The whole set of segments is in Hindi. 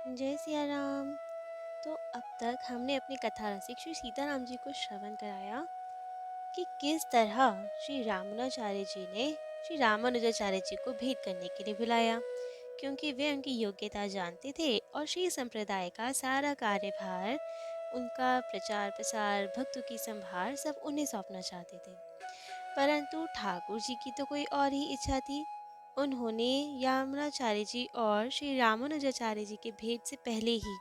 जय सिया राम। तो अब तक हमने अपनी कथा रसिक श्री सीताराम जी को श्रवण कराया कि किस तरह श्री रामानुजाचार्य जी ने श्री रामानुजाचार्य जी को भेंट करने के लिए बुलाया, क्योंकि वे उनकी योग्यता जानते थे और श्री संप्रदाय का सारा कार्यभार, उनका प्रचार प्रसार, भक्तों की संभार सब उन्हें सौंपना चाहते थे। परंतु ठाकुर जी की तो कोई और ही इच्छा थी। उन्होंने यामुनाचार्य जी और श्री रामानुजाचार्य जी के भेंट से पहले ही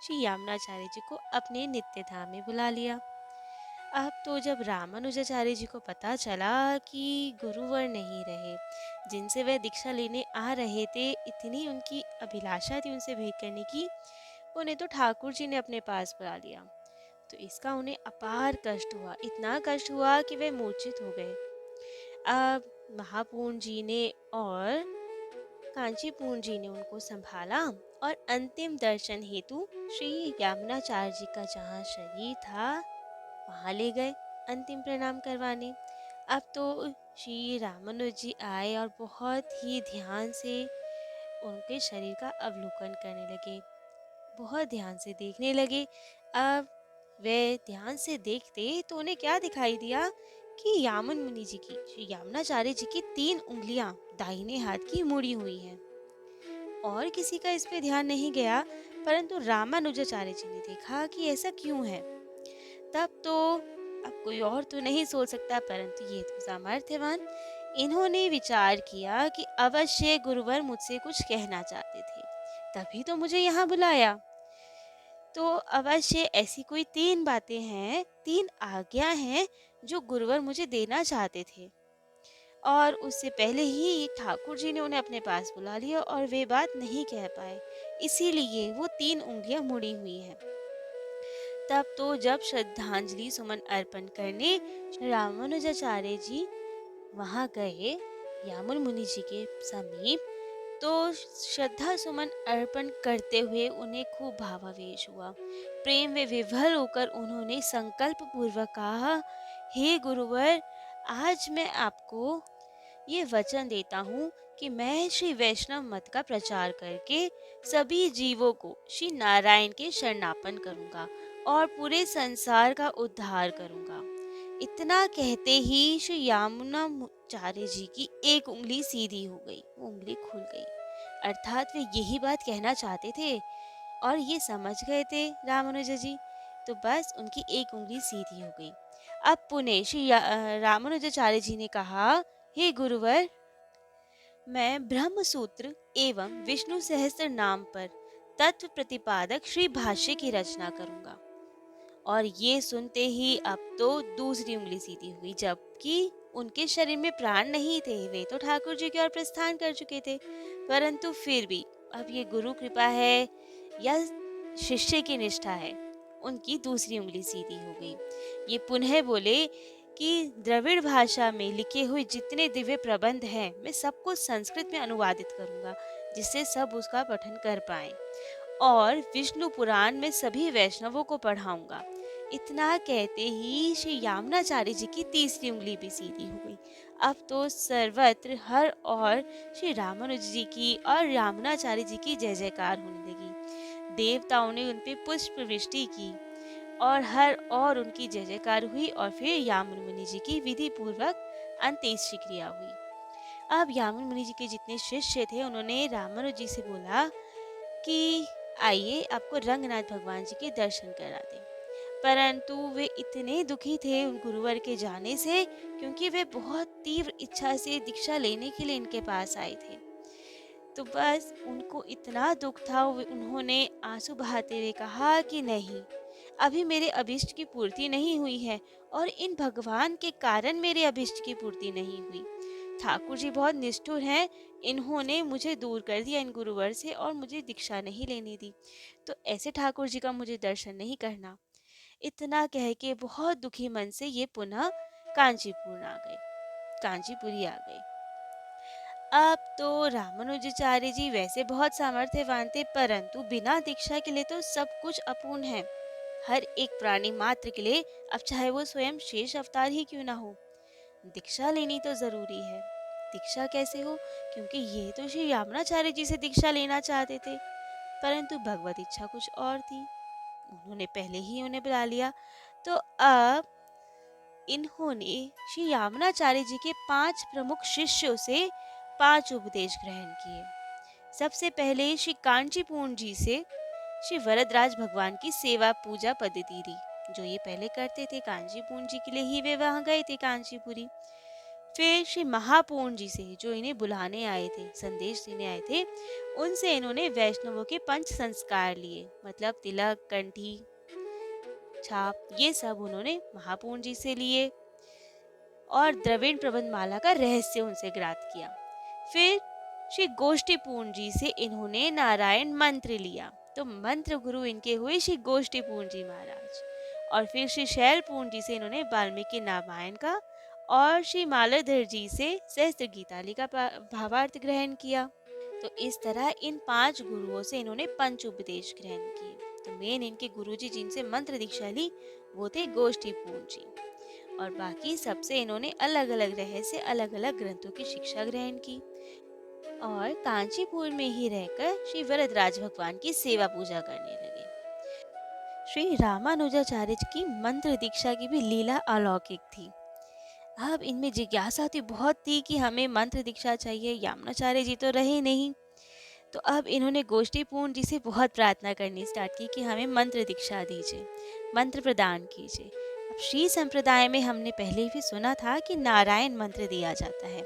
श्री यामुनाचार्य जी को अपने नित्य धाम में बुला लिया। अब तो जब रामानुजाचार्य जी को पता चला कि गुरुवर नहीं रहे जिनसे वे दीक्षा लेने आ रहे थे, इतनी उनकी अभिलाषा थी उनसे भेंट करने की, उन्हें तो ठाकुर जी ने अपने पास बुला लिया। तो इसका उन्हें अपार कष्ट हुआ, इतना कष्ट हुआ कि वे मूर्छित हो गए। अब महापूर्ण जी ने और कांचीपूर्ण जी ने उनको संभाला और अंतिम दर्शन हेतु श्री यामुनाचार्य जी का जहाँ शरीर था वहाँ ले गए अंतिम प्रणाम करवाने। अब तो श्री रामानुज जी आए और बहुत ही ध्यान से उनके शरीर का अवलोकन करने लगे, बहुत ध्यान से देखने लगे। अब वे ध्यान से देखते तो उन्हें क्या दिखाई दिया कि यामुन मुनि जी की, श्री यामुनाचार्य जी की 3 उंगलियां दाहिने हाथ की मुड़ी हुई हैं। और किसी का इस पे ध्यान नहीं गया, परंतु रामानुजाचार्य जी ने देखा कि ऐसा क्यों है। तब तो अब कोई और तो नहीं सोच सकता, परंतु ये तो सामर्थ्यवान, इन्होंने विचार किया कि अवश्य गुरुवर मुझसे कुछ कहना चाहते थे, तभी तो मुझे यहाँ बुलाया। तो अवश्य ऐसी कोई 3 बातें हैं, 3 आज्ञा हैं जो गुरुवर मुझे देना चाहते थे। और उससे पहले ही ठाकुर जी ने उन्हें अपने पास बुला लिया और वे बात नहीं कह पाए, इसीलिए वो 3 उंगलियां मुड़ी हुई हैं। तब तो जब श्रद्धांजलि सुमन अर्पण करने रामानुजाचार्य जी वहां गए यामुन मुनि जी के समीप, तो श्रद्धा सुमन अर्पण करते हुए उन्हें खूब भावावेश हुआ। प्रेम में विभोर होकर उन्होंने संकल्प पूर्वक कहा, हे गुरुवर, आज मैं आपको ये वचन देता हूँ कि मैं श्री वैष्णव मत का प्रचार करके सभी जीवों को श्री नारायण के शरणापन करूँगा और पूरे संसार का उद्धार करूँगा। इतना कहते ही श्री यामुनाचार्य जी की एक उंगली सीधी हो गई, वो उंगली खुल गई। अर्थात वे यही बात कहना चाहते थे और ये समझ गए थे रामानुजा जी, तो बस उनकी एक उंगली सीधी हो गई। अब पुनः श्री रामानुजाचार्य जी ने कहा, हे गुरुवर, मैं ब्रह्म सूत्र एवं विष्णु सहस्त्र नाम पर तत्व प्रतिपादक श्री भाष्य की रचना करूंगा। और ये सुनते ही अब तो दूसरी उंगली सीधी हुई, जबकि उनके शरीर में प्राण नहीं थे, वे तो ठाकुर जी की ओर प्रस्थान कर चुके थे। परंतु फिर भी अब ये गुरु कृपा है या शिष्य की निष्ठा है, उनकी दूसरी उंगली सीधी हो गई। ये पुनः बोले कि द्रविड़ भाषा में लिखे हुए जितने दिव्य प्रबंध हैं, मैं सबको संस्कृत में अनुवादित करूंगा, जिससे सब उसका पठन कर पाएं, और विष्णु पुराण में सभी वैष्णवों को पढ़ाऊंगा। इतना कहते ही श्री यामुनाचार्य जी की तीसरी उंगली भी सीधी हो गई। अब तो सर्वत्र हर और श्री रामानुज जी की और यामुनाचार्य जी की जय जयकार होने लगी। देवताओं ने उन पे पुष्प वृष्टि की और हर और उनकी जय जयकार हुई, और फिर यामुन मुनि जी की विधि पूर्वक अंत्येष्टि क्रिया हुई। अब यामुन मुनि जी के जितने शिष्य थे, उन्होंने रामानुज जी से बोला कि आइए आपको रंगनाथ भगवान जी के दर्शन करा दें। परंतु वे इतने दुखी थे उन गुरुवर के जाने से, क्योंकि वे बहुत तीव्र इच्छा से दीक्षा लेने के लिए इनके पास आए थे। तो बस उनको इतना दुख था, उन्होंने आंसू बहाते हुए कहा कि नहीं, अभी मेरे अभिष्ट की पूर्ति नहीं हुई है और इन भगवान के कारण मेरे अभिष्ट की पूर्ति नहीं हुई। ठाकुर जी बहुत निष्ठुर हैं, इन्होंने मुझे दूर कर दिया इन गुरुवर से और मुझे दीक्षा नहीं लेने दी, तो ऐसे ठाकुर जी का मुझे दर्शन नहीं करना। इतना कह के बहुत दुखी मन से ये पुनः कांचीपुर आ गए, कांचीपुरी आ गए। अब तो रामानुजाचार्य जी वैसे बहुत सामर्थ्यवान थे, परंतु बिना दीक्षा के लिए तो सब कुछ अपूर्ण है। हर एक प्राणी मात्र के लिए, अब चाहे वो स्वयं शेष अवतार ही क्यों ना हो, दीक्षा लेनी तो जरूरी है। दीक्षा कैसे हो, क्योंकि ये तो श्री यामुनाचार्य जी से दीक्षा लेना चाहते थे। परंतु भगवत इच्छा कुछ और थी। उन्होंने पहले ही उन्हें बुला लिया। तो अब इन्होंने श्री यामुनाचार्य जी के 5 प्रमुख शिष्यों से 5 उपदेश ग्रहण किए। सबसे पहले श्री कांचीपूर्ण जी से श्री वरदराज भगवान की सेवा पूजा पद्धति ली, जो ये पहले करते थे। कांचीपूर्ण जी के लिए ही वे वहां गए थे कांचीपुरी। फिर श्री महापूर्ण जी से, जो इन्हें बुलाने आए थे, संदेश देने आए थे, उनसे इन्होंने वैष्णवों के 5 संस्कार लिए, मतलब तिलक, कंठी, छाप, ये सब उन्होंने महापूर्ण जी से लिए। और द्रविड़ प्रबंध माला का रहस्य उनसे ग्राह्य किया। फिर श्री गोष्ठीपूर्ण जी से इन्होंने नारायण मंत्र लिया, तो मंत्र गुरु इनके हुए श्री गोष्ठीपूर्ण जी महाराज। और फिर श्री शैलपूर्ण जी से इन्होंने वाल्मीकि रामायण का और श्री मालाधर जी से सहस्त्र गीताली का भावार्थ ग्रहण किया। तो इस तरह इन 5 गुरुओं से इन्होंने पंच उपदेश ग्रहण किए। तो मेन इनके गुरुजी जिनसे मंत्र दीक्षा ली वो थे गोष्ठीपूर्ण जी, और बाकी सबसे इन्होंने अलग अलग रहस्य, अलग अलग ग्रंथों की शिक्षा ग्रहण की और कांचीपुर में ही रहकर श्री वरदराज भगवान की सेवा पूजा करने लगे। श्री रामानुजाचार्य की मंत्र दीक्षा की भी लीला अलौकिक थी। अब इनमें जिज्ञासा तो बहुत थी कि हमें मंत्र दीक्षा चाहिए, यामुनाचार्य जी तो रहे नहीं। तो अब इन्होंने गोष्ठीपूर्ण जी से बहुत प्रार्थना करनी स्टार्ट की कि हमें मंत्र दीक्षा दीजिए, मंत्र प्रदान कीजिए। अब श्री संप्रदाय में हमने पहले भी सुना था कि नारायण मंत्र दिया जाता है,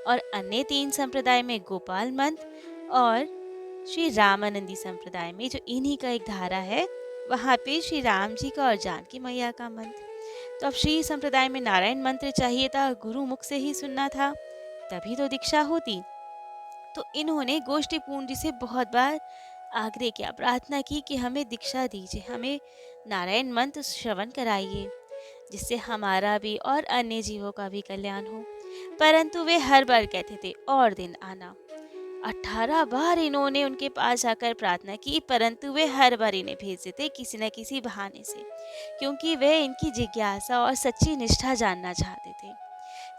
और अन्य 3 संप्रदाय में गोपाल मंत्र, और श्री रामानंदी संप्रदाय में जो इन्हीं का एक धारा है वहाँ पे श्री राम जी का और जानकी मैया का मंत्र। तो अब श्री संप्रदाय में नारायण मंत्र चाहिए था, गुरु मुख से ही सुनना था, तभी तो दीक्षा होती। तो इन्होंने गोष्ठीपूर्ण जी से बहुत बार आग्रह किया, प्रार्थना की कि हमें दीक्षा दीजिए, हमें नारायण मंत्र श्रवण कराइए, जिससे हमारा भी और अन्य जीवों का भी कल्याण हो। परंतु वे हर बार कहते थे और दिन आना। 18 बार इन्होंने उनके पास जाकर प्रार्थना की, परंतु वे हर बार इन्हें भेज देते किसी न किसी बहाने से, क्योंकि वे इनकी जिज्ञासा और सच्ची निष्ठा जानना चाहते थे।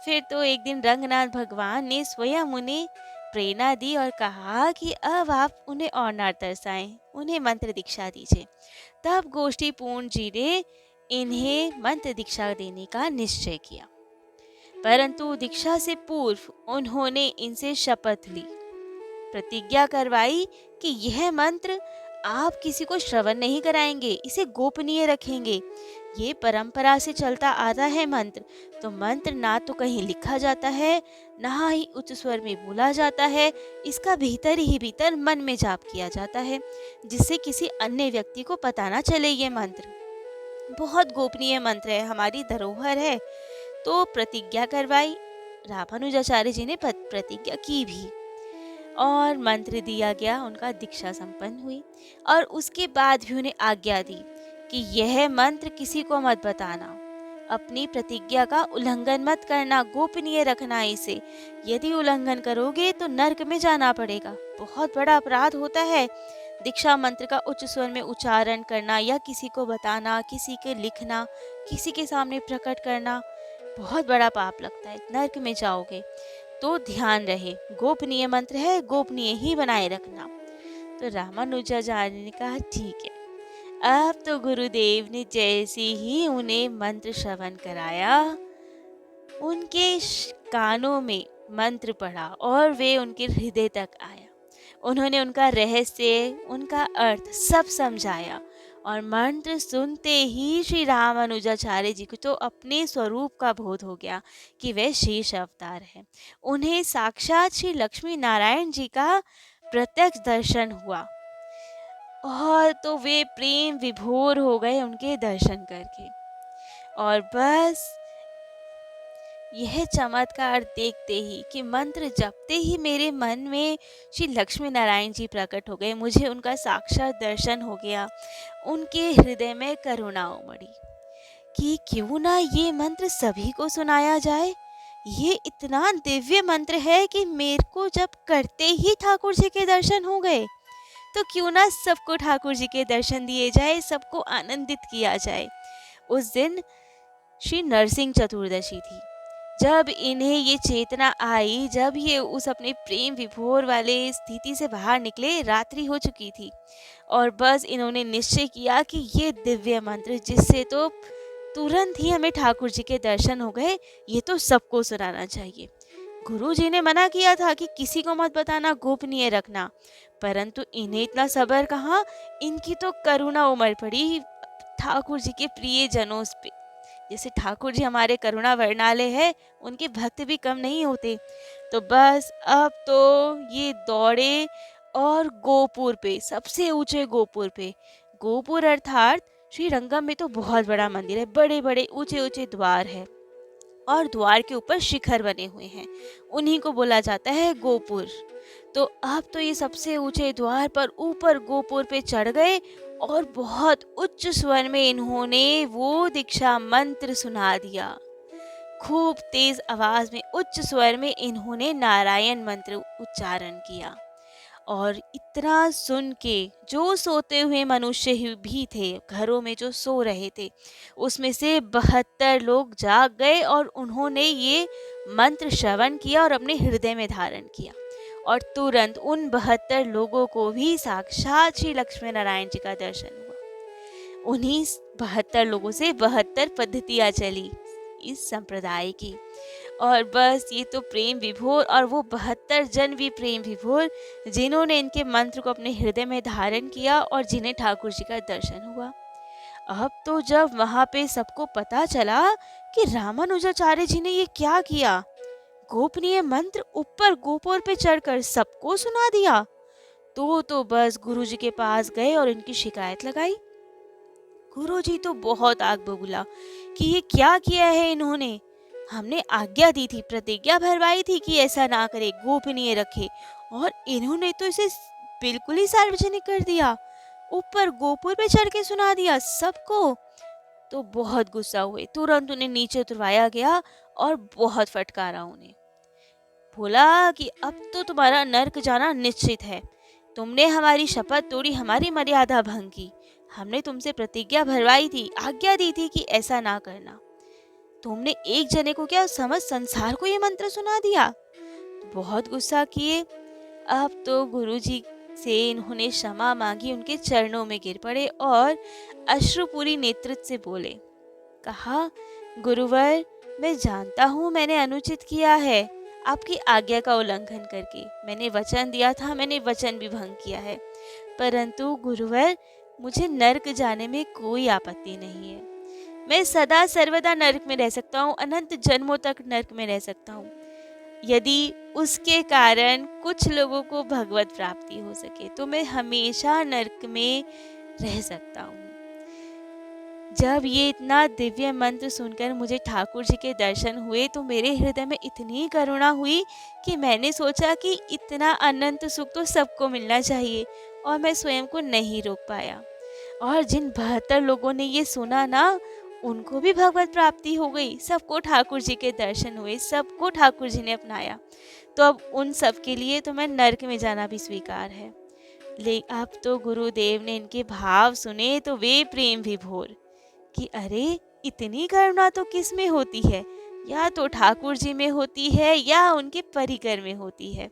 फिर तो एक दिन रंगनाथ भगवान ने स्वयं उन्हें प्रेरणा दी और कहा कि अब आप उन्हें और ना तरसाएं, उन्हें मंत्र दीक्षा दीजिए। तब गोष्ठीपूर्ण जी ने इन्हें मंत्र दीक्षा देने का निश्चय किया, परंतु दीक्षा से पूर्व उन्होंने इनसे शपथ ली, प्रतिज्ञा करवाई कि यह मंत्र आप किसी को श्रवण नहीं कराएंगे, इसे गोपनीय रखेंगे। ये परंपरा से चलता आता है मंत्र, तो मंत्र ना तो कहीं लिखा जाता है, ना ही उच्च स्वर में बोला जाता है, इसका भीतर ही भीतर मन में जाप किया जाता है, जिससे किसी अन्य व्यक्ति को पता ना चले। ये मंत्र बहुत गोपनीय मंत्र है, हमारी धरोहर है। तो प्रतिज्ञा करवाई, रामानुजाचार्य जी ने प्रतिज्ञा की भी, और मंत्र दिया गया, उनका दीक्षा संपन्न हुई। और उसके बाद भी उन्हें आज्ञा दी कि यह मंत्र किसी को मत बताना, अपनी प्रतिज्ञा का उल्लंघन मत करना, गोपनीय रखना इसे। यदि उल्लंघन करोगे तो नरक में जाना पड़ेगा, बहुत बड़ा अपराध होता है। दीक्षा मंत्र का उच्च स्वर में उच्चारण करना या किसी को बताना, किसी के लिखना, किसी के सामने प्रकट करना बहुत बड़ा पाप लगता है, नरक में जाओगे। तो ध्यान रहे, गोपनीय मंत्र है, गोपनीय ही बनाए रखना। तो रामानुजाचार्य ने कहा ठीक है। अब तो गुरुदेव ने जैसे ही उन्हें मंत्र श्रवण कराया, उनके कानों में मंत्र पड़ा और वे उनके हृदय तक आया। उन्होंने उनका रहस्य, उनका अर्थ सब समझाया, और मंत्र सुनते ही श्री रामानुजाचार्य जी को तो अपने स्वरूप का बोध हो गया कि वे शेष अवतार हैं। उन्हें साक्षात श्री लक्ष्मी नारायण जी का प्रत्यक्ष दर्शन हुआ, और तो वे प्रेम विभोर हो गए उनके दर्शन करके। और बस यह चमत्कार देखते ही कि मंत्र जपते ही मेरे मन में श्री लक्ष्मी नारायण जी प्रकट हो गए, मुझे उनका साक्षात दर्शन हो गया। उनके हृदय में करुणा उमड़ी कि क्यों ना ये मंत्र सभी को सुनाया जाए। ये इतना दिव्य मंत्र है कि मेरे को जब करते ही ठाकुर जी के दर्शन हो गए, तो क्यों ना सबको ठाकुर जी के दर्शन दिए जाए, सबको आनंदित किया जाए। उस दिन श्री नरसिंह चतुर्दशी थी, जब इन्हें ये चेतना आई, जब ये उस अपने प्रेम विभोर वाले स्थिति से बाहर निकले, रात्रि हो चुकी थी और बस इन्होंने निश्चय किया कि ये दिव्य मंत्र जिससे तो तुरंत ही हमें ठाकुर जी के दर्शन हो गए, ये तो सबको सुनाना चाहिए। गुरु जी ने मना किया था कि किसी को मत बताना, गोपनीय रखना, परंतु इन्हें इतना सब्र कहाँ, इनकी तो करुणा उमड़ पड़ी ठाकुर जी के प्रिय जनों पे। जैसे ठाकुर जी हमारे करुणा वर्णालय है, उनके भक्त भी कम नहीं होते। तो बस अब तो ये दौड़े और गोपुर पे, सबसे ऊंचे गोपुर पे, गोपुर अर्थात श्री रंगम में तो बहुत बड़ा मंदिर है, बड़े बड़े ऊंचे ऊंचे द्वार है और द्वार के ऊपर शिखर बने हुए हैं, उन्हीं को बोला जाता है गोपुर। तो अब तो ये सबसे ऊंचे द्वार पर ऊपर गोपुर पे चढ़ गए और बहुत उच्च स्वर में इन्होंने वो दीक्षा मंत्र सुना दिया। खूब तेज आवाज में उच्च स्वर में इन्होंने नारायण मंत्र उच्चारण किया और इतना सुन के जो सोते हुए मनुष्य भी थे, घरों में जो सो रहे थे, उसमें से 72 लोग जाग गए और उन्होंने ये मंत्र श्रवण किया और अपने हृदय में धारण किया और तुरंत उन 72 लोगों को भी साक्षात श्री लक्ष्मी नारायण जी का दर्शन हुआ। उन्हीं 72 लोगों से 72 पद्धतियां चली इस संप्रदाय की और बस ये तो प्रेम विभोर और वो 72 जन भी प्रेम विभोर जिन्होंने इनके मंत्र को अपने हृदय में धारण किया और जिन्हें ठाकुर जी का दर्शन हुआ। अब तो जब वहां पे सबको पता चला कि रामानुजाचार्य जी ने ये क्या किया, गोपनीय मंत्र ऊपर गोपुर पे चढ़कर सबको सुना दिया, तो बस गुरु जी के पास गए और इनकी शिकायत लगाई। गुरु जी तो बहुत आग बबूला कि ये क्या किया है इन्होंने, हमने आज्ञा दी थी, प्रतिज्ञा भरवाई थी कि ऐसा ना करे, गोपनीय रखे, और इन्होंने तो इसे बिल्कुल ही सार्वजनिक कर दिया, ऊपर गोपुर पे चढ़ के सुना दिया सबको। तो बहुत गुस्सा हुए, तुरंत उन्हें नीचे उतरवाया गया और बहुत फटकारा उन्हें। बोला कि अब तो तुम्हारा नर्क जाना निश्चित है, तुमने हमारी शपथ तोड़ी, हमारी मर्यादा भंग की, हमने तुमसे प्रतिज्ञा भरवाई थी, आज्ञा दी थी कि ऐसा ना करना, तुमने एक जने को क्या समझ संसार को ये मंत्र सुना दिया। बहुत गुस्सा किए। अब तो गुरुजी से इन्होंने क्षमा मांगी, उनके चरणों में गिर पड़े और अश्रुपूरी नेतृत्व से बोले, कहा, गुरुवर, मैं जानता हूँ मैंने अनुचित किया है, आपकी आज्ञा का उल्लंघन करके मैंने वचन दिया था, मैंने वचन भी भंग किया है, परंतु गुरुवर, मुझे नर्क जाने में कोई आपत्ति नहीं है, मैं सदा सर्वदा नर्क में रह सकता हूँ, अनंत जन्मों तक नर्क में रह सकता हूँ, यदि उसके कारण कुछ लोगों को भगवत प्राप्ति हो सके तो मैं हमेशा नर्क में रह सकता हूँ। जब ये इतना दिव्य मंत्र सुनकर मुझे ठाकुर जी के दर्शन हुए तो मेरे हृदय में इतनी करुणा हुई कि मैंने सोचा कि इतना अनंत सुख तो सबको मिलना चाहिए और मैं स्वयं को नहीं रोक पाया। और जिन 72 लोगों ने ये सुना ना, उनको भी भगवत प्राप्ति हो गई, सबको ठाकुर जी के दर्शन हुए, सबको ठाकुर जी ने अपनाया। तो अब उन सब के लिए तो मैं नरक में जाना भी स्वीकार है। ले अब तो गुरुदेव ने इनके भाव सुने तो वे प्रेम विभोर कि अरे, इतनी करुणा तो किस में होती है, या तो ठाकुर जी में होती है या उनके परिकर में होती है।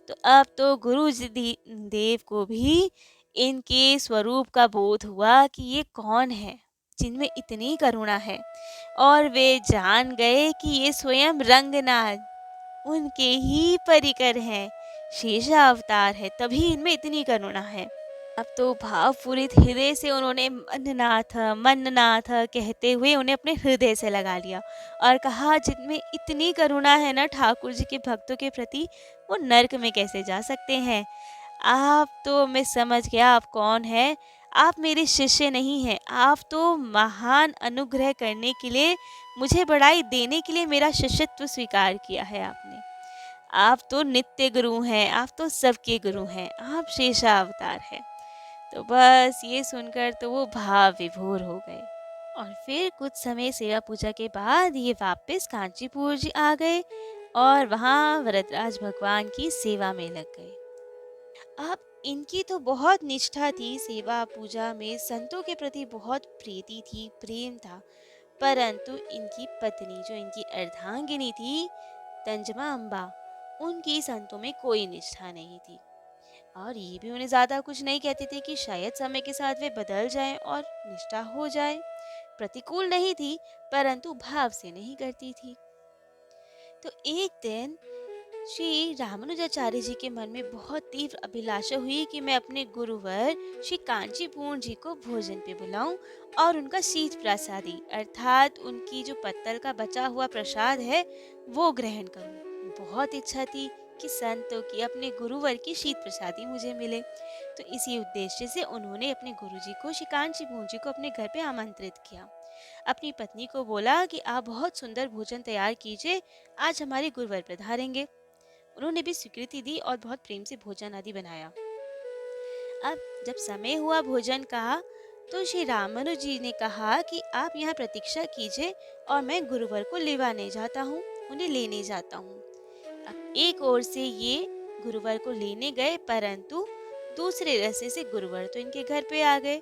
तो अब तो गुरु जी देव को भी इनके स्वरूप का बोध हुआ कि ये कौन है जिनमें इतनी करुणा है, और वे जान गए कि ये स्वयं रंगनाथ उनके ही परिकर हैं, शेषा अवतार है, तभी इनमें इतनी करुणा है। अब तो भावपूरित हृदय से उन्होंने मननाथ मननाथ कहते हुए उन्हें अपने हृदय से लगा लिया और कहा, जिनमें इतनी करुणा है ना ठाकुर जी के भक्तों के प्रति, वो नरक में कैसे जा सकते हैं। आप तो, मैं समझ गया आप कौन है, आप मेरे शिष्य नहीं हैं, आप तो महान अनुग्रह करने के लिए, मुझे बढ़ाई देने के लिए मेरा शिष्यत्व स्वीकार किया है आपने। आप तो नित्य गुरु हैं, आप तो सबके गुरु हैं, आप शेषा अवतार हैं। तो बस ये सुनकर तो वो भाव विभोर हो गए और फिर कुछ समय सेवा पूजा के बाद ये वापस कांचीपुर जी आ गए और वहाँ वरदराज भगवान की सेवा में लग गए। अब इनकी तो बहुत निष्ठा थी सेवा पूजा में, संतों के प्रति बहुत प्रीति थी, प्रेम था, परंतु इनकी पत्नी जो इनकी अर्धांगिनी थी तंजमा अम्बा, उनकी संतों में कोई निष्ठा नहीं थी और ये भी उन्हें ज्यादा कुछ नहीं कहते थे कि शायद समय के साथ वे बदल जाएं और निष्ठा हो जाए। प्रतिकूल नहीं थी, परंतु भाव से नहीं करती थी। तो एक दिन श्री रामानुजाचार्य जी के मन में बहुत तीव्र अभिलाषा हुई कि मैं अपने गुरुवर श्री कांचीपूर्ण जी को भोजन पे बुलाऊं और उनका शीत प्रसादी अर्थात उनकी जो पत्तल का बचा हुआ प्रसाद है वो ग्रहण करूं। बहुत इच्छा थी कि संतों की अपने गुरुवर की शीत प्रसादी मुझे मिले। तो इसी उद्देश्य से उन्होंने अपने गुरुजी को श्री कांचीपूर्ण जी को अपने घर पे आमंत्रित किया। अपनी पत्नी को बोला कि आप बहुत सुंदर भोजन तैयार कीजिए, आज हमारे गुरुवर पधारेंगे। उन्होंने भी स्वीकृति दी और बहुत प्रेम से भोजन आदि बनाया। अब जब समय हुआ भोजन का, तो श्री रामानु जी ने कहा कि आप यहाँ प्रतीक्षा कीजिए और मैं गुरुवर को लेवाने जाता हूँ, उन्हें लेने जाता हूँ। अब एक ओर से ये गुरुवर को लेने गए, परंतु दूसरे रास्ते से गुरुवर तो इनके घर पे आ गए।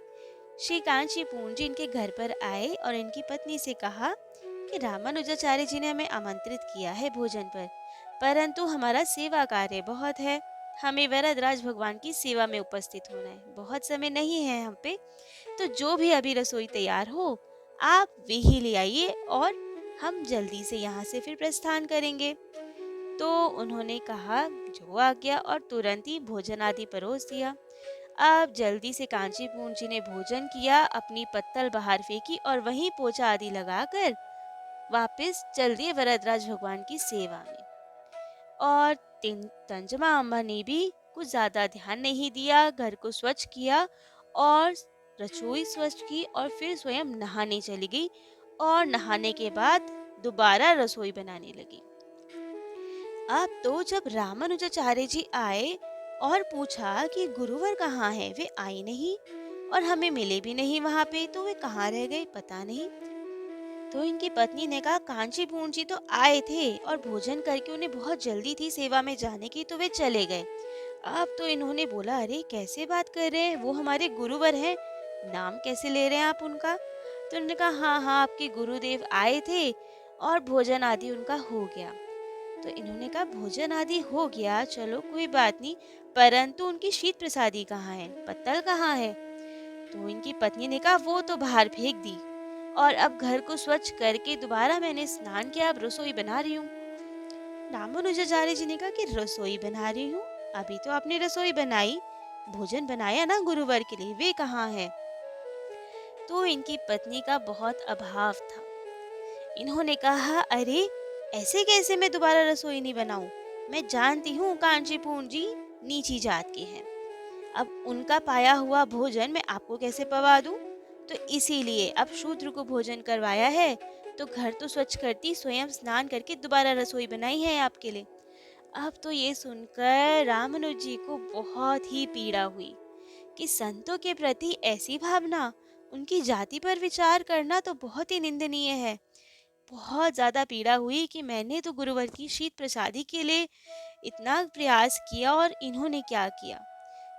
श्री कांचीपूर्ण जी इनके घर पर आए और इनकी पत्नी से कहा कि रामानुजाचार्य जी ने हमें आमंत्रित किया है भोजन पर, परंतु हमारा सेवा कार्य बहुत है, हमें वरदराज भगवान की सेवा में उपस्थित होना है, बहुत समय नहीं है हम पे। तो जो भी अभी रसोई तैयार हो आप वही ले आइए और हम जल्दी से यहाँ से फिर प्रस्थान करेंगे। तो उन्होंने कहा जो आ गया और तुरंत ही भोजन आदि परोस दिया। अब जल्दी से कांचीपूर्ण जी ने भोजन किया, अपनी पत्तल बाहर फेंकी और वहीं पोछा आदि लगाकर वापस चल दिए वरदराज भगवान की सेवा में। और तंजमा अम्मा ने भी कुछ ज्यादा ध्यान नहीं दिया, घर को स्वच्छ किया और रसोई स्वच्छ की और फिर स्वयं नहाने चली गई और नहाने के बाद दोबारा रसोई बनाने लगी। अब तो जब रामानुजाचार्य जी आए और पूछा कि गुरुवर कहाँ है, वे आए नहीं और हमें मिले भी नहीं वहां पे, तो वे कहाँ रह गए पता नहीं। तो इनकी पत्नी ने कहा कांचीपूर्ण जी तो आए थे और भोजन करके उन्हें बहुत जल्दी थी सेवा में जाने की, तो वे चले गए। अब तो इन्होंने बोला अरे कैसे बात कर रहे हैं, वो हमारे गुरुवर हैं, नाम कैसे ले रहे हैं आप उनका। तो उन्होंने कहा हाँ हाँ आपके गुरुदेव आए थे और भोजन आदि उनका हो गया। तो इन्होंने कहा भोजन आदि हो गया, चलो कोई बात नहीं, परंतु उनकी शीत प्रसादी कहाँ है, पत्तल कहाँ है। तो इनकी पत्नी ने कहा वो तो बाहर फेंक दी और अब घर को स्वच्छ करके दोबारा मैंने स्नान किया, अब रसोई बना रही हूँ। रामानुजाचार्य जी ने कहा कि रसोई बना रही हूँ, अभी तो आपने रसोई बनाई, भोजन बनाया ना गुरुवर के लिए, वे कहाँ है। तो इनकी पत्नी का बहुत अभाव था। इन्होंने कहा अरे ऐसे कैसे मैं दोबारा रसोई नहीं बनाऊं, मैं जानती हूँ कांचीपूर्ण जी नीची जात के हैं, अब उनका पाया हुआ भोजन मैं आपको कैसे पवा दूं। तो इसीलिए अब शूद्र को भोजन करवाया है, तो घर तो स्वच्छ करती, स्वयं स्नान करके दोबारा रसोई बनाई है आपके लिए। अब तो ये सुनकर रामानुज जी को बहुत ही पीड़ा हुई कि संतों के प्रति ऐसी भावना, उनकी जाति पर विचार करना तो बहुत ही निंदनीय है। बहुत ज्यादा पीड़ा हुई कि मैंने तो गुरुवर की शीत प्रसादी के लिए इतना प्रयास किया और इन्होंने क्या किया,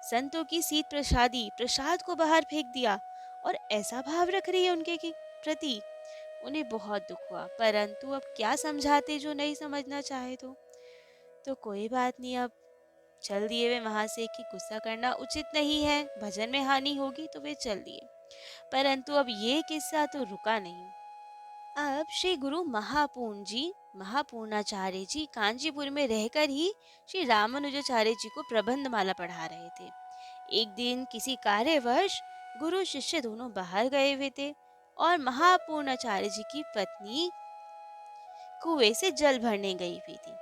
संतों की शीत प्रसादी प्रसाद को बाहर फेंक दिया और ऐसा भाव रख रही है उनके की प्रति। उन्हें बहुत दुख हुआ, परंतु अब क्या समझाते जो नहीं समझना चाहे। तो कोई बात नहीं, अब चल दिए वे वहां से कि गुस्सा करना उचित नहीं है, भजन में हानि होगी, तो वे चल दिए। परंतु अब ये किस्सा तो रुका नहीं। अब श्री गुरु महापूर्णाचार्य जी कांचीपुर में रहकर ही श्री रामानुजाचार्य जी को प्रबंध माला पढ़ा रहे थे। एक दिन किसी कार्यवश गुरु शिष्य दोनों बाहर गए हुए थे और महापूर्णाचार्य जी की पत्नी कुएं से जल भरने गई हुई थी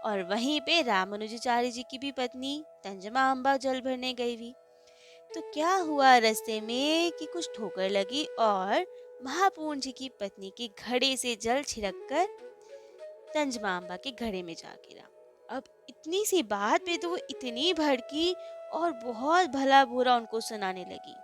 और वहीं पे रामानुजाचार्य जी की भी पत्नी तंजमा अम्बा जल भरने गई हुई। तो क्या हुआ रास्ते में कि कुछ ठोकर लगी और महापूर्ण जी की पत्नी के घड़े से जल छिड़क कर तंजमा अम्बा के घड़े में जा गिरा। अब इतनी सी बात पे तो वो इतनी भड़की और बहुत भला बुरा उनको सुनाने लगी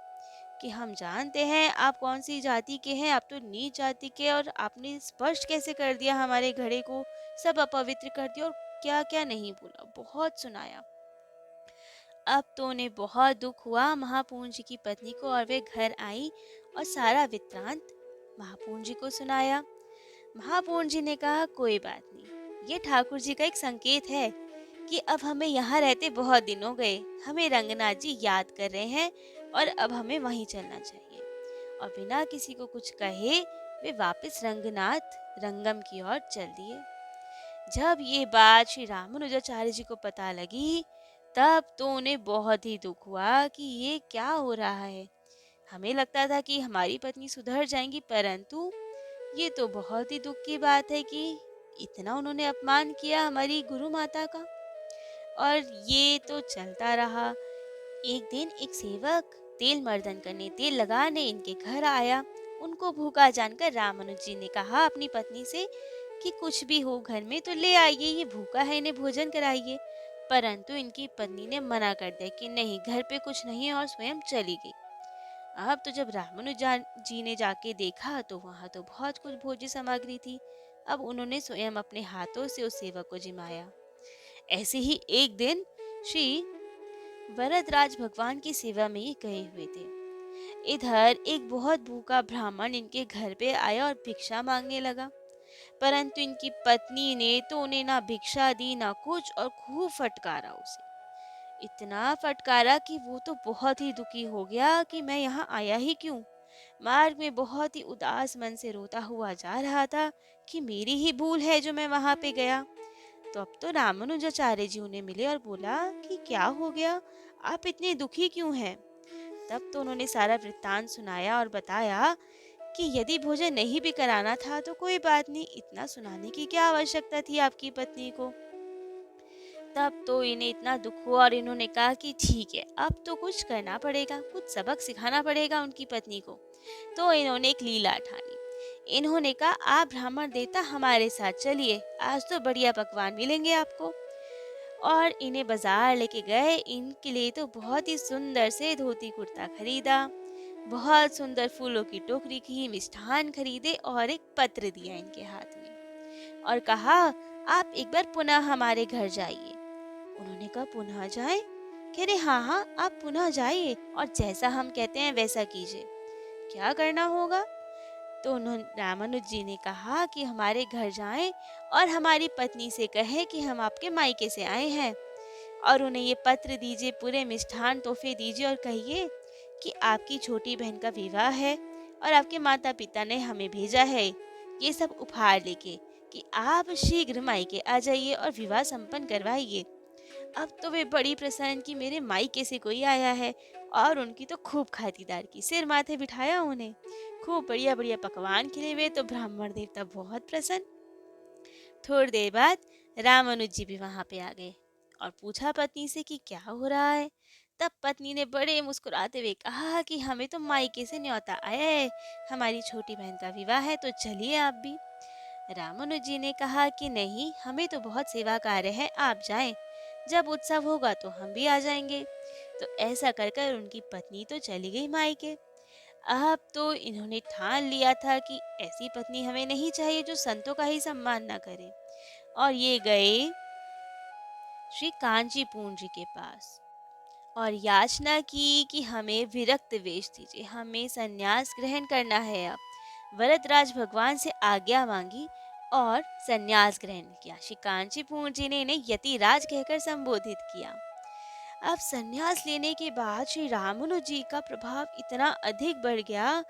कि हम जानते हैं आप कौन सी जाति के हैं, आप तो नीच जाति के, और आपने स्पर्श कैसे कर दिया हमारे घड़े को, सब अपवित्र कर दिया और क्या क्या नहीं बोला, बहुत सुनाया। अब तो उन्हें बहुत दुख हुआ महापूर्ण जी की पत्नी को और वे घर आई और सारा वृत्तांत महापूर्ण जी को सुनाया। महापूर्ण जी ने कहा कोई बात नहीं, ये ठाकुर जी का एक संकेत है कि अब हमें यहाँ रहते बहुत दिन हो गए, हमें रंगनाथ जी याद कर रहे हैं और अब हमें वहीं चलना चाहिए। और बिना किसी को कुछ कहे वे वापस रंगनाथ रंगम की ओर चल दिए। जब ये बात श्री रामानुजाचार्य जी को पता लगी, तब तो उन्हें बहुत ही दुख हुआ कि ये क्या हो रहा है। हमें लगता था कि हमारी पत्नी सुधर जाएंगी, परंतु ये तो बहुत ही दुख की बात है कि इतना उन्होंने अपमान किया हमारी गुरु माता का। और ये तो चलता रहा। एक दिन एक सेवक तेल मर्दन करने, तेल लगाने इनके घर आया। उनको भूखा जानकर रामानुज जी ने कहा अपनी पत्नी से कि कुछ भी हो घर में तो ले आइए, ये भूखा है, इन्हें भोजन कराइए। परंतु इनकी पत्नी ने मना कर दिया कि नहीं, घर पे कुछ नहीं है, और स्वयं चली गई। अब तो जब रामानुजा जी ने जाके देखा तो वहां तो बहुत कुछ भोज्य सामग्री थी। अब उन्होंने स्वयं अपने हाथों से उस सेवक को जिमाया। ऐसे ही एक दिन श्री वरदराज भगवान की सेवा में ये गए हुए थे। इधर एक बहुत भूखा ब्राह्मण इनके घर पे आया और भिक्षा मांगने लगा। परंतु इनकी पत्नी ने तो उन्हें ना भिक्षा दी ना कुछ, और खूब फटकारा उसे। इतना फटकारा कि वो तो बहुत ही दुखी हो गया कि मैं यहाँ आया ही क्यों। मार्ग में बहुत ही उदास मन से रोता हुआ जा रहा था कि मेरी ही भूल है जो मैं वहां पे गया। तो अब तो रामानुजाचार्य जी उन्हें मिले और बोला कि क्या हो गया, आप इतने दुखी क्यों हैं। तब तो उन्होंने सारा वृत्तांत सुनाया और बताया कि यदि भोजन नहीं भी कराना था तो कोई बात नहीं, इतना सुनाने की क्या आवश्यकता थी आपकी पत्नी को। तब तो इन्हें इतना दुख हुआ और इन्होंने कहा कि ठीक है, अब तो कुछ करना पड़ेगा, कुछ सबक सिखाना पड़ेगा उनकी पत्नी को। तो इन्होंने एक लीला ठानी। इन्होंने कहा आप ब्राह्मण देवता हमारे साथ चलिए, आज तो बढ़िया पकवान मिलेंगे आपको। और इन्हें बाजार लेके गए। इनके लिए तो बहुत ही सुंदर से धोती कुर्ता खरीदा, बहुत सुंदर फूलों की टोकरी की, मिष्ठान खरीदे और एक पत्र दिया इनके हाथ में और कहा आप एक बार पुनः हमारे घर जाइए। उन्होंने कहा पुनः जाए? कह रहे हाँ हाँ, आप पुनः जाइए और जैसा हम कहते हैं वैसा कीजिए। क्या करना होगा? तो उन्होंने रामानुज जी ने कहा कि हमारे घर जाएं और हमारी पत्नी से कहें कि हम आपके मायके से आए हैं, और उन्हें ये पत्र दीजिए, पूरे मिष्ठान तोहफे दीजिए और कहिए कि आपकी छोटी बहन का विवाह है और आपके माता पिता ने हमें भेजा है ये सब उपहार लेके कि आप शीघ्र मायके आ जाइए और विवाह संपन्न करवाइए। अब तो वे बड़ी प्रसन्न कि मेरे मायके से कोई आया है। और उनकी तो खूब खातिरदार की, सिर माथे बिठाया उन्हें, खूब बढ़िया बढ़िया पकवान खिले। तो ब्राह्मण देवता बहुत प्रसन्न। थोड़ी देर बाद रामानुज जी भी वहां पे आ गए और पूछा पत्नी से कि क्या हो रहा है। तब पत्नी ने बड़े मुस्कुराते हुए कहा कि हमें तो मायके से न्योता आया है, हमारी छोटी बहन का विवाह है, तो चलिए आप भी। रामानुज जी ने कहा कि नहीं, हमें तो बहुत सेवा कार्य है, आप जाएं, जब उत्सव होगा तो हम भी आ जाएंगे। तो ऐसा कर कर उनकी पत्नी तो चली गई मायके। अब तो इन्होंने ठान लिया था कि ऐसी पत्नी हमें नहीं चाहिए जो संतों का ही सम्मान न करे। और ये गए श्री कांचीपुर जी के पास और याचना की कि हमें विरक्त वेश दीजिए, हमें संन्यास ग्रहण करना है। अब वरदराज भगवान से आज्ञा मांगी और संन्यास ग्रहण किया। श्री कांचीपुर जी ने इन्हें यतिराज कहकर संबोधित किया। अब संन्यास लेने के बाद श्री रामानुज जी का प्रभाव इतना अधिक बढ़ गया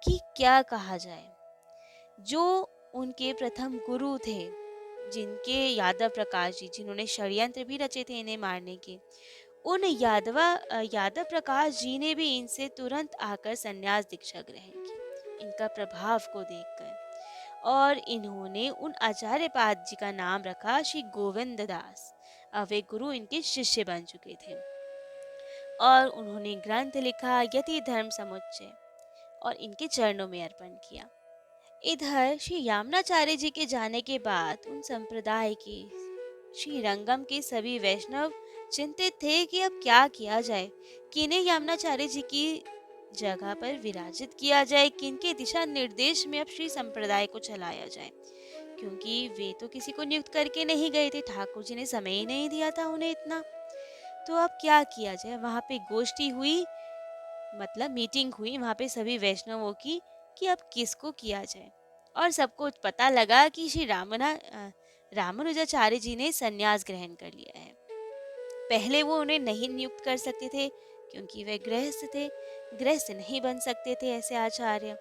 कि क्या कहा जाए। जो उनके प्रथम गुरु थे, जिनके यादव प्रकाश जी, जिन्होंने षड्यंत्र भी रचे थे इन्हें मारने के, उन यादव प्रकाश जी ने भी इनसे तुरंत आकर संन्यास दीक्षा ग्रहण की, इनका प्रभाव को देखकर। और इन्होंने उन आचार्य पाद जी का नाम रखा श्री गोविंद दास। अब वे गुरु इनके शिष्य बन चुके थे और उन्होंने ग्रंथ लिखा यति धर्म समुच्चय और इनके चरणों में अर्पण किया। इधर श्री यामनाचार्य जी के जाने के बाद उन संप्रदाय के श्री रंगम के सभी वैष्णव चिंतित थे कि अब क्या किया जाए, किन्हें यामनाचार्य जी की जगह पर विराजित किया जाए, किनके दिशा निर्देश में अब श्री संप्रदाय को चलाया जाए, क्योंकि वे तो किसी को नियुक्त करके नहीं गए थे, ठाकुर जी ने समय ही नहीं दिया था उन्हें इतना। तो अब क्या किया जाए। वहां पे गोष्ठी हुई, मतलब मीटिंग हुई वहां पे सभी वैष्णवों की, कि अब किसको किया जाए। और सबको पता लगा कि श्री रामानुजाचार्य जी ने संन्यास ग्रहण कर लिया है। पहले वो उन्हें नहीं नियुक्त कर सकते थे क्योंकि वे गृहस्थ थे, गृहस्थ नहीं बन सकते थे ऐसे आचार्य।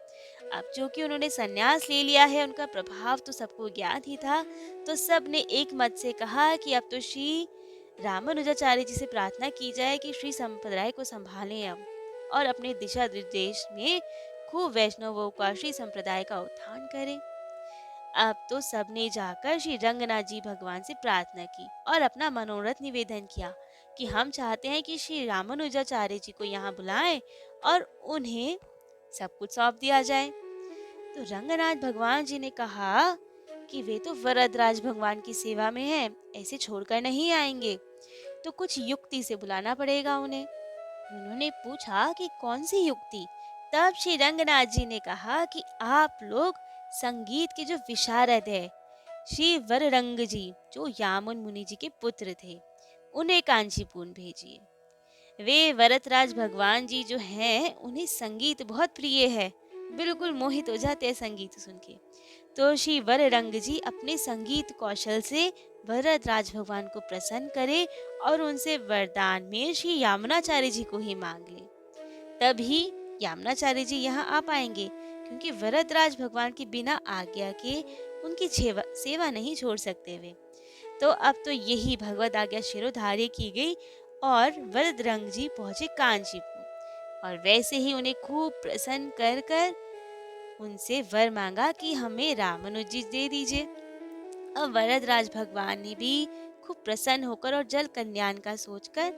अब जो कि उन्होंने संन्यास ले लिया है, उनका प्रभाव तो सबको ज्ञात ही था, तो सब ने एक मत से कहा कि अब तो श्री रामानुजाचार्य जी से प्रार्थना की जाए कि श्री संप्रदाय को संभालें अब, और अपने दिशा निर्देश में खूब वैष्णवों का श्री संप्रदाय का उत्थान करें। अब तो सबने जाकर श्री रंगनाथ जी भगवान से प्रार्थना की और अपना मनोरथ निवेदन किया कि हम चाहते हैं कि श्री रामानुजाचार्य जी को यहाँ बुलाएं और उन्हें सब कुछ सौंप दिया जाए। तो रंगनाथ भगवान जी ने कहा कि वे तो वरदराज भगवान की सेवा में हैं, ऐसे छोड़कर नहीं आएंगे, तो कुछ युक्ति से बुलाना पड़ेगा उन्हें। उन्होंने पूछा कि कौन सी युक्ति। तब श्री रंगनाथ जी ने कहा कि आप लोग संगीत के जो विशारद है श्री वररंग जी, जो यामुन मुनि जी के पुत्र थे, उन्हें कांचीपुरम भेजिए। वे वरदराज भगवान जी जो हैं, उन्हें संगीत बहुत प्रिय है, बिल्कुल मोहित हो जाते हैं संगीत सुन के। तो श्री वररंग जी अपने संगीत कौशल से वरदराज भगवान को प्रसन्न करे और उनसे वरदान में श्री यामुनाचार्य जी को ही मांग ले। तभी यामुनाचार्य जी यहाँ आ पाएंगे, क्योंकि वरदराज भगवान के बिना आज्ञा के उनकी सेवा नहीं छोड़ सकते वे। तो अब तो यही भगवत आज्ञा शिरोधार्य की गई और वरदरंग जी पहुंचे कांचीपुर, और वैसे ही उन्हें खूब प्रसन्न कर कर उनसे वर मांगा कि हमें रामानुज जी दे दीजिए। अब वरदराज भगवान ने भी खूब प्रसन्न होकर और जल कल्याण का सोचकर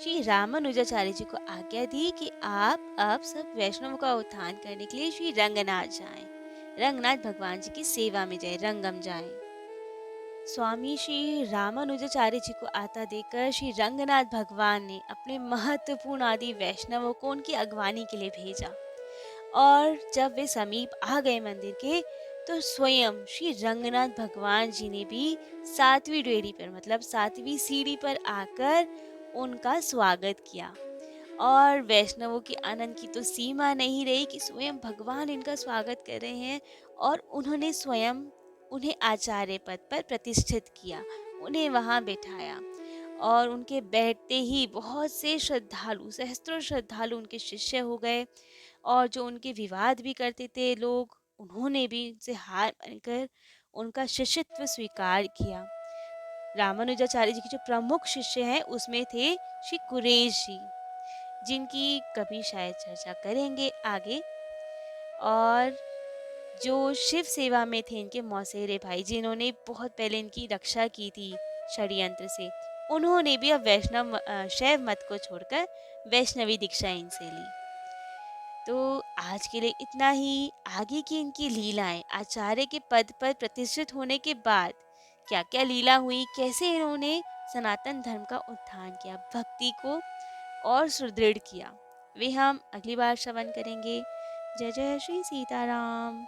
श्री रामानुजाचार्य जी को आज्ञा दी कि आप अब सब वैष्णव का उत्थान करने के लिए श्री रंगनाथ जाएं, रंगनाथ भगवान जी की सेवा में जाएं, रंगम जाएं। स्वामी श्री रामानुजाचार्य जी को आता देखकर श्री रंगनाथ भगवान ने अपने महत्वपूर्ण आदि वैष्णवों को उनकी अगवानी के लिए भेजा, और जब वे समीप आ गए मंदिर के, तो स्वयं श्री रंगनाथ भगवान जी ने भी 7वीं डेड़ी पर, मतलब 7वीं सीढ़ी पर आकर उनका स्वागत किया। और वैष्णवों के आनंद की तो सीमा नहीं रही कि स्वयं भगवान इनका स्वागत कर रहे हैं, और उन्होंने स्वयं उन्हें आचार्य पद पर प्रतिष्ठित किया, उन्हें वहां बैठाया। और उनके बैठते ही बहुत से श्रद्धालु, सहस्त्रों श्रद्धालु उनके शिष्य हो गए, और जो उनके विवाद भी करते थे लोग, उन्होंने भी उनसे हार मानकर उनका शिष्यत्व स्वीकार किया। रामानुजाचार्य जी के जो प्रमुख शिष्य हैं, उसमें थे श्री कुरेश जी, जिनकी कभी शायद चर्चा करेंगे आगे। और जो शिव सेवा में थे इनके मौसेरे भाई, जिन्होंने बहुत पहले इनकी रक्षा की थी षड्यंत्र से, उन्होंने भी अब शैव मत को छोड़कर वैष्णवी दीक्षा इनसे ली। तो आज के लिए इतना ही। आगे की इनकी लीलाएं, आचार्य के पद पर प्रतिष्ठित होने के बाद क्या क्या लीला हुई, कैसे इन्होंने सनातन धर्म का उत्थान किया, भक्ति को और सुदृढ़ किया, वे हम अगली बार श्रवण करेंगे। जय जय श्री सीताराम।